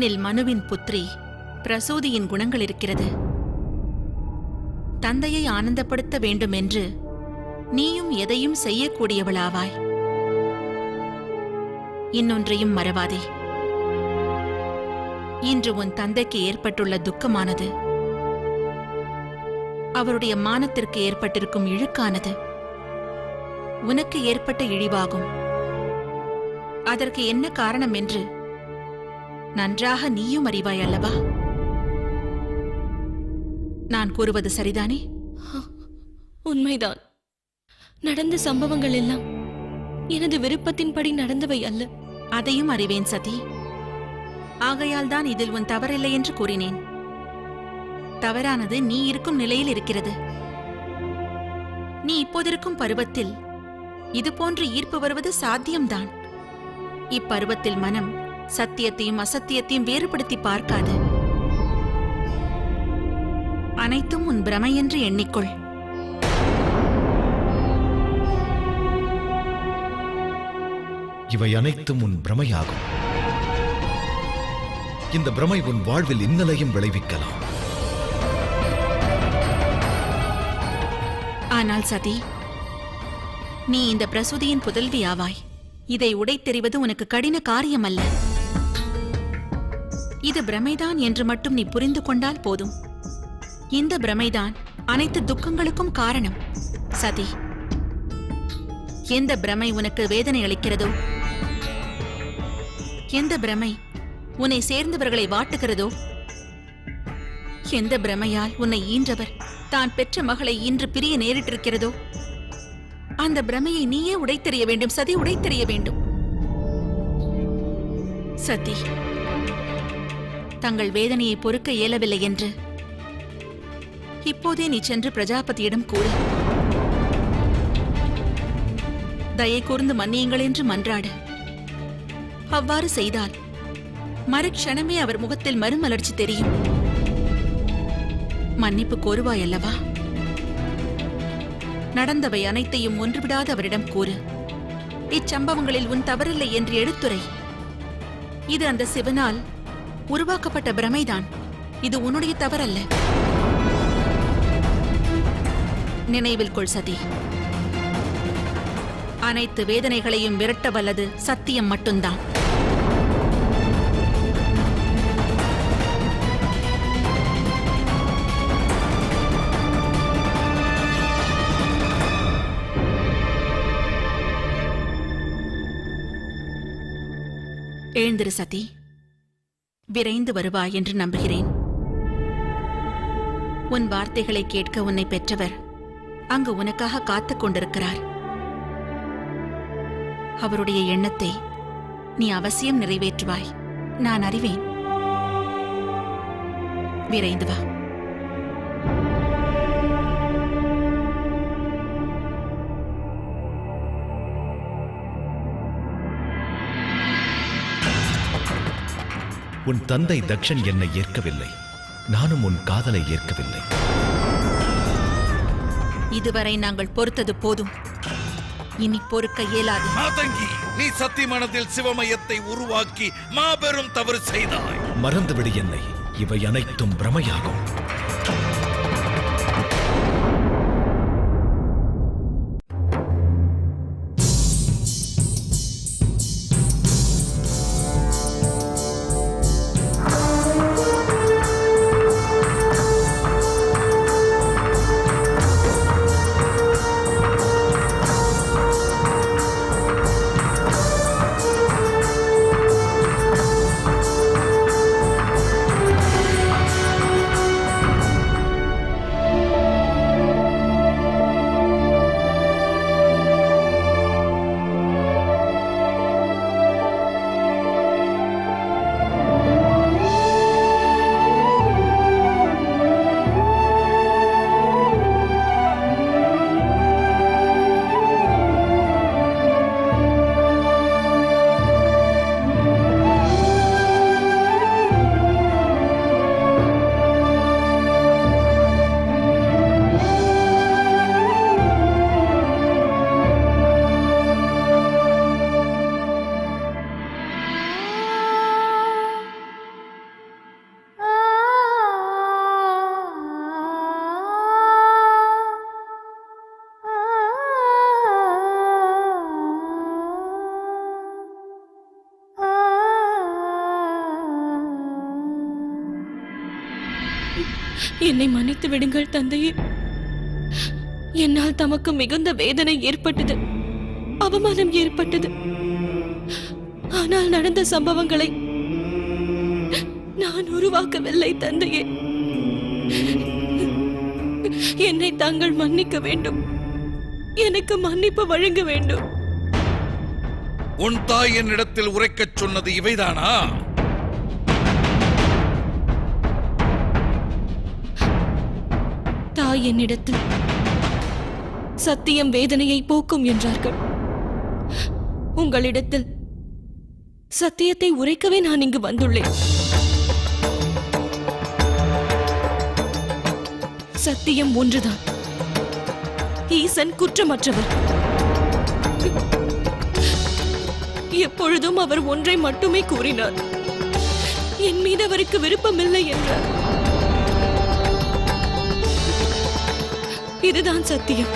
உன்னில் மனுவின் புத்திரி பிரசூதியின் குணங்கள் இருக்கிறது. தந்தையை ஆனந்தப்படுத்த வேண்டும் என்று நீயும் எதையும் செய்யக்கூடியவளாவாய். இன்னொன்றையும் மறவாதே. இன்று உன் தந்தைக்கு ஏற்பட்டுள்ள துக்கமானது அவருடைய மானத்திற்கு ஏற்பட்டிருக்கும் இழுக்கானது உனக்கு ஏற்பட்ட இழிவாகும். அதற்கு என்ன காரணம் என்று நன்றாக நீயும் அறிவாய் அல்லவா? நான் கூறுவது சரிதானே? உண்மைதான். நடந்த சம்பவங்கள் எல்லாம் எனது விருப்பத்தின்படி நடந்தவை அல்ல. அதையும் அறிவேன் சதி. ஆகையால் தான் இதில் உன் தவறில்லை என்று கூறினேன். தவறானது நீ இருக்கும் நிலையில் இருக்கிறது. நீ இப்போதிருக்கும் பருவத்தில் இதுபோன்று ஈர்ப்பு வருவது சாத்தியம்தான். இப்பருவத்தில் மனம் சத்தியத்தையும் அசத்தியத்தையும் வேறுபடுத்தி பார்க்காது. அனைத்தும் உன் பிரமை என்று எண்ணிக்கொள். இவை அனைத்தும் உன் பிரமையாகும். இந்த பிரமை உன் வாழ்வில் இன்னலையும் விளைவிக்கலாம். ஆனால் சதி, நீ இந்த பிரசூதியின் புதல்வியாவாய். இதை உடைத்தெறிவது உனக்கு கடின காரியம் அல்ல. இது பிரமைதான் என்று மட்டும் நீ புரிந்து கொண்டால் போதும். இந்த பிரமைதான் அனைத்து துக்கங்களுக்கும் காரணம். சதி, எந்த பிரமை உனக்கு வேதனை அளிக்கிறதோ, எந்த பிரமை உன்னை சேர்ந்தவர்களை வாட்டுகிறதோ, எந்த பிரமையால் உன்னை ஈன்றவர் தான் பெற்ற மகளை இன்று பிரிய நேரிட்டிருக்கிறதோ, அந்த பிரமையை நீயே உடைத்தெறிய வேண்டும். சதி, உடைத்தெறிய வேண்டும். சதி, தங்கள் வேதனையை பொறுக்க இயலவில்லை என்று இப்போதே நீ சென்று பிரஜாபதியிடம் கூறு. தயை கூர்ந்து மன்னியுங்கள் என்று மன்றாடு. அவ்வாறு செய்தால் மறுக்ஷணமே அவர் முகத்தில் மறுமலர்ச்சி தெரியும். மன்னிப்பு கோருவாய் அல்லவா? நடந்தவை அனைத்தையும் ஒன்றுவிடாத அவரிடம் கூறு. இச்சம்பவங்களில் உன் தவறில்லை என்று எடுத்துரை. இது அந்த சிவனால் உருவாக்கப்பட்ட பிரமைதான். இது உன்னுடைய தவறல்ல. நினைவில் கொள் சதி, அனைத்து வேதனைகளையும் விரட்ட வல்லது சத்தியம் மட்டும்தான். எழுந்திரு சதி, விரைந்து வருவாய் என்று நம்புகிறேன். உன் வார்த்தைகளை கேட்க உன்னை பெற்றவர் அங்கு உனக்காக காத்துக் கொண்டிருக்கிறார். அவருடைய எண்ணத்தை நீ அவசியம் நிறைவேற்றுவாய். நான் அறிவேன். விரைந்து வா. உன் தந்தை தக்ஷன் என்னை ஏற்கவில்லை. நானும் உன் காதலை ஏற்கவில்லை. இதுவரை நாங்கள் பொறுத்தது போதும். இனி பொறுக்க இயலாது. மாதங்கி, நீ சத்தியமனத்தில் சிவமயத்தை உருவாக்கி மாபெரும் தவறு செய்தாய். மறந்துவிடு என்னை. இவை அனைத்தும் பிரமையாகும். என்னை மன்னித்து விடுங்கள் தந்தையே. என்னால் தமக்கு மிகுந்த வேதனை ஏற்பட்டது, அவமானம் ஏற்பட்டது. ஆனால் நடந்த சம்பவங்களை நான் உருவாக்கவில்லை தந்தையே. என்னை தாங்கள் மன்னிக்க வேண்டும். எனக்கு மன்னிப்பு வழங்க வேண்டும். உன் தாய் என்னிடத்தில் உரைக்கச் சொன்னது இவைதானா? தாய் என்னிடத்தில் சத்தியம் வேதனையை போக்கும் என்றார்கள். உங்களிடத்தில் சத்தியத்தை உரைக்கவே நான் இங்கு வந்துள்ளேன். சத்தியம் ஒன்றுதான். ஈசன் குற்றமற்றவர். எப்பொழுதும் அவர் ஒன்றை மட்டுமே கூறினார், என் மீது அவருக்கு விருப்பமில்லை என்றார். இதுதான் சத்தியம்.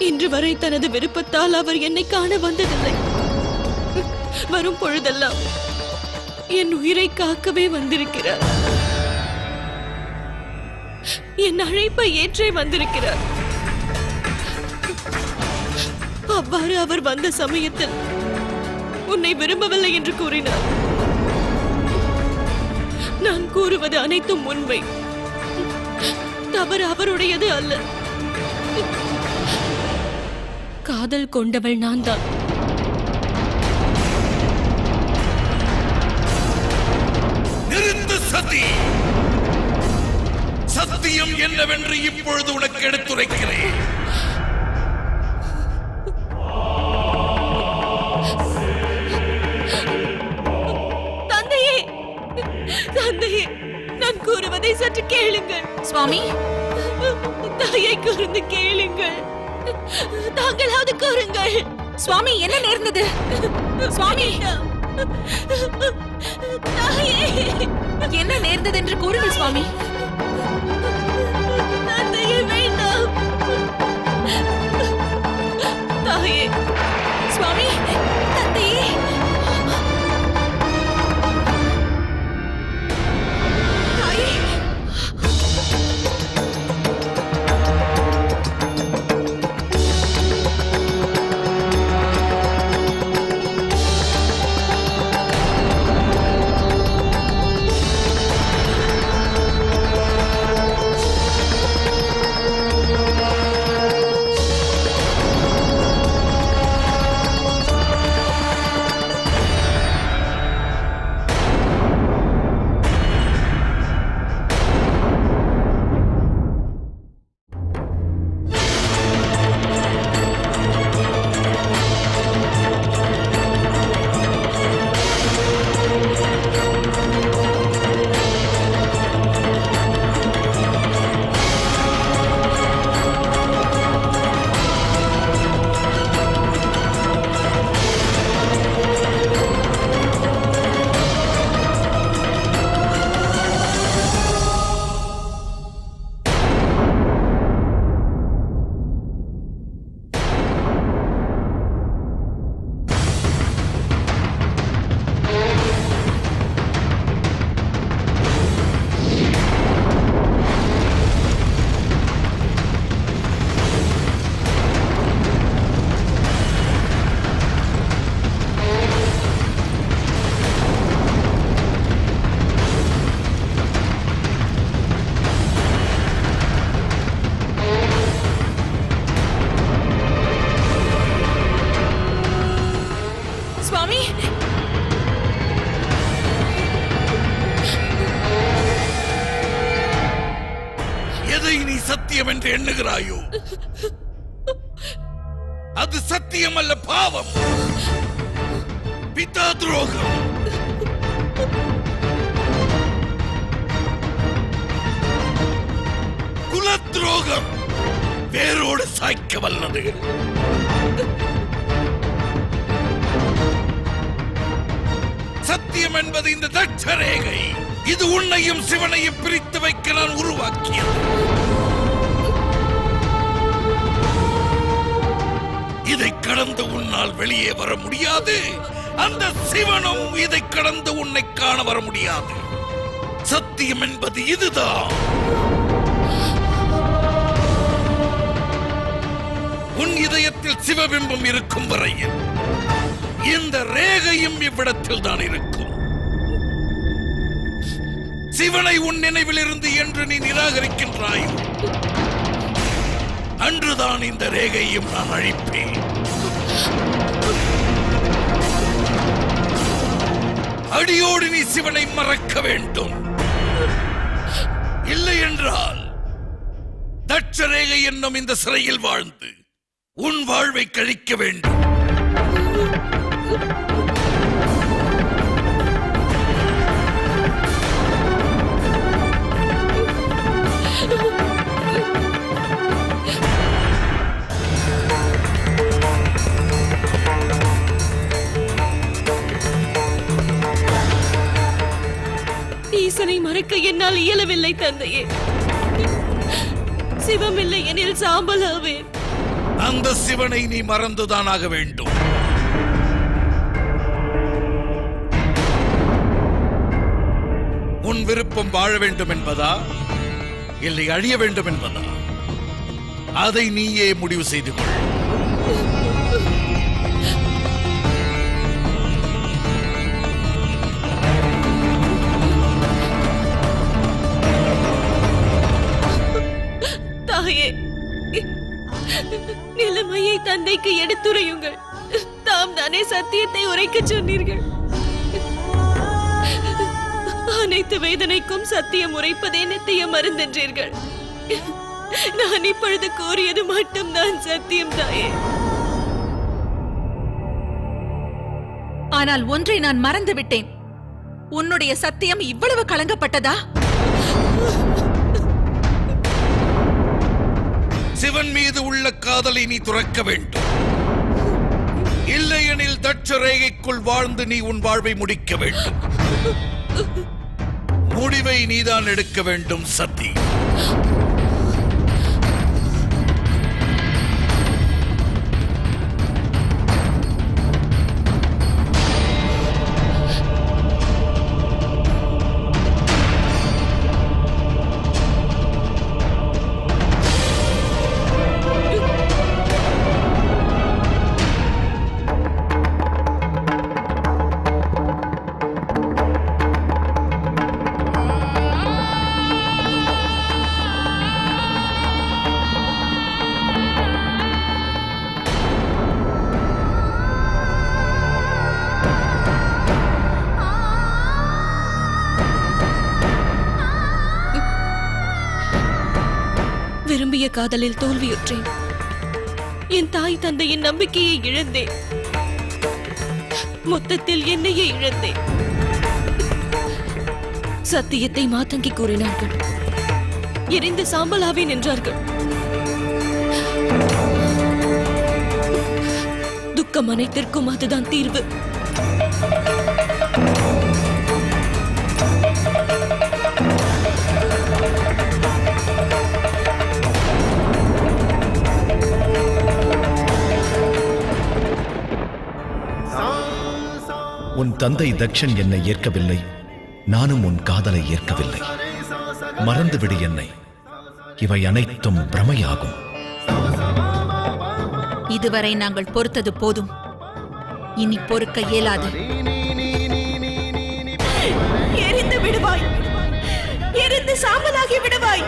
இன்று வரை தனது விருப்பத்தால் அவர் என்னை காண வந்ததில்லை. வரும் பொழுதெல்லாம் என் உயிரை காக்கவே வந்திருக்கிறார். என் அழைப்பை ஏற்றே வந்திருக்கிறார். அவ்வாறு அவர் வந்த சமயத்தில் உன்னை விரும்பவில்லை என்று கூறினார். நான் கூறுவது அனைத்தும் உண்மை. தவறு அவருடையது அல்ல. காதல் கொண்டவள் நான் தான். நிறுத்து சதி! சத்தியம் என்னவென்று இப்பொழுது உனக்கு எடுத்துரைக்கிறேன். தந்தையே, தந்தையே, நான் கூறுவதை சற்று கேளுங்கள். சுவாமி, தாயை கூர்ந்து கேளுங்கள். தாங்களாவது கூறுங்கள். சுவாமி, என்ன நேர்ந்தது? சுவாமி, தாயே, என்ன நேர்ந்தது என்று கூறுங்கள் சுவாமி. தந்தையே, வேண்டாம். தாயே, சுவாமி, தந்தையே. தாயே. சுவாமி, எதை நீ சத்தியம் என்று எண்ணுகிறாயோ அது சத்தியம் அல்ல, பாவம், பிதா துரோகம். குலத்ரோகம் வேரோடு சாய்க்க வல்லது. சத்தியம் என்பது இந்த தட்சரேகை. இது உன்னையும் சிவனையும் பிரித்து வைக்க நான் உருவாக்கியது. இதை கடந்து உன்னால் வெளியே வர முடியாது. அந்த சிவனும் இதை கடந்து உன்னை காண வர முடியாது. சத்தியம் என்பது இதுதான். உன் இதயத்தில் சிவபிம்பம் இருக்கும் வரையில் இந்த ரேகையும் இவ்விடத்தில் தான் இருக்கும். சிவனை உன் நினைவிலிருந்து என்று நீ நிராகரிக்கின்றாயோ அன்றுதான் இந்த ரேகையும் நான் அழிப்பேன். அடியோடு நீ சிவனை மறக்க வேண்டும். இல்லை என்றால் தட்சரேகை என்னும் இந்த சிறையில் வாழ்ந்து உன் வாழ்வை கழிக்க வேண்டும். ஈசனை மறக்க என்னால் இயலவில்லை தந்தையே. சிவமில்லை எனில் சாம்பலாவேன். அந்த சிவனை நீ மறந்துதான் ஆக வேண்டும். உன் விருப்பம் வாழ வேண்டும் என்பதா இல்லை அழிய வேண்டும் என்பதா? அதை நீயே முடிவு செய்து கொள். தாயே, நிலைமையை தந்தைக்கு எடுத்துரையுங்கள். தாம் தானே சத்தியத்தை உரைக்கச் சொன்னீர்கள். அனைத்து வேதனைக்கும் சத்தியம் உரைப்பதே நித்திய மருந்தென்றீர்கள். நான் இப்பொழுது கூறியது மட்டும்தான் சத்தியம் தாயே. ஆனால் ஒன்றை நான் மறந்துவிட்டேன். உன்னுடைய சத்தியம் இவ்வளவு கலங்கப்பட்டதா? சிவன் மீது உள்ள காதலை நீ துறக்க வேண்டும். இல்லையெனில் தட்சரேகைக்குள் வாழ்ந்து நீ உன் வாழ்வை முடிக்க வேண்டும். முடிவை நீதான் எடுக்க வேண்டும் சத்தி. விரும்பிய காதலில் தோல்வியுற்றேன். என் தாய் தந்தையின் நம்பிக்கையை இழந்தேன். மொத்தத்தில் என்னையே இழந்தேன். சத்தியத்தை மாத்தங்கி கூறினார்கள். எரிந்து சாம்பலாவேன் என்றார்கள். துக்கம் அனைத்திற்கும் அதுதான் தீர்வு. உன் தந்தை தக்ஷன் என்னை ஏற்கவில்லை, நானும் உன் காதலை ஏற்கவில்லை. மறந்துவிடு என்னை. இவை அனைத்தும் பிரமையாகும். இதுவரை நாங்கள் பொறுத்தது போதும். இனி பொறுக்க இயலாது. எரிந்து விடுவாய். எரிந்து சாம்பலாகி விடுவாய்.